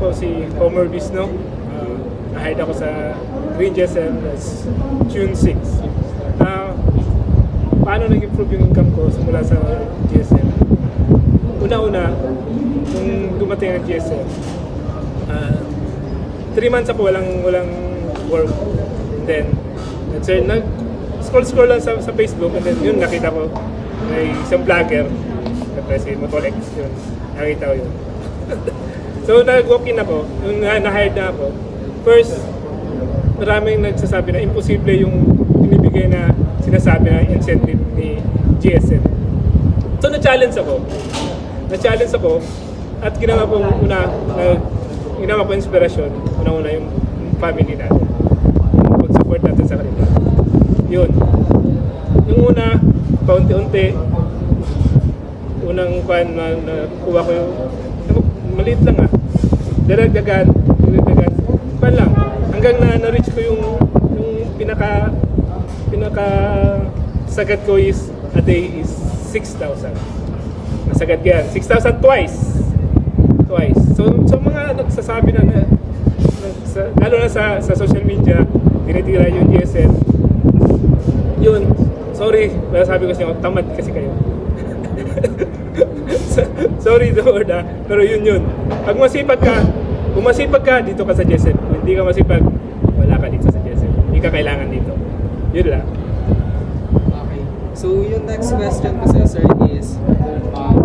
Ako si Homer Bisno. Na-hire ako sa Green GSM as June 6. Paano nag-improve yung income ko simula sa GSM? Una-una, nung dumating ang GSM, 3 months ako walang work. And then, nag-scroll lang sa Facebook, and then yun nakita ko may isang vlogger, si Motolex, yun. Nakita ko yun. So nag-walk-in ako, nung na-hired na ako. First, maraming nagsasabi na imposible yung binibigay na sinasabi na incentive ni GSM. So na-challenge ako at ginawa ko inspirasyon, una-una yung family natin. Pag-support natin sa kanila. Yun. Yung una, paunti-unti, unang nakuha ko yung maliit lang Daragdagan pa lang. Hanggang na-reach ko yung pinaka sagad ko is a day is 6,000. Nasagad yan. 6,000 twice. So mga nagsasabi lalo na sa social media, tinitira yung GSM. Yun. Sorry, sabi ko sa inyo, tamad kasi kayo. Sorry Lord, pero yun. Pag masipag ka, dito ka sa GSM. Kung hindi ka masipag, wala ka dito sa GSM. Hindi ka kailangan dito. Yun lang. Okay. So yung next question ko sir is,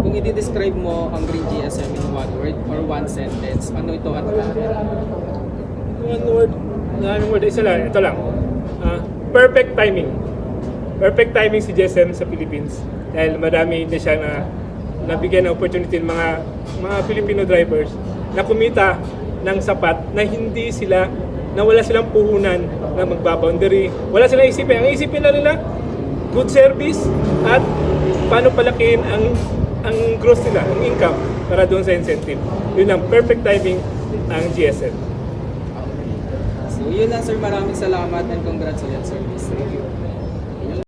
kung i-describe mo ang Green GSM in one word or one sentence, ano ito at bakit? One word, isa lang. Ito lang. Perfect timing. Perfect timing si GSM sa Philippines. Dahil marami din siya na nabigyan ng opportunity ng mga Filipino drivers na kumita ng sapat na wala silang puhunan na magbaboundary. Wala silang isipin. Ang isipin lang nila, good service at paano palakihin ang gross nila, ang income para doon sa incentive. Yun ang perfect timing ng GSM. So yun lang sir, maraming salamat and congrats ulit sir. Thank you.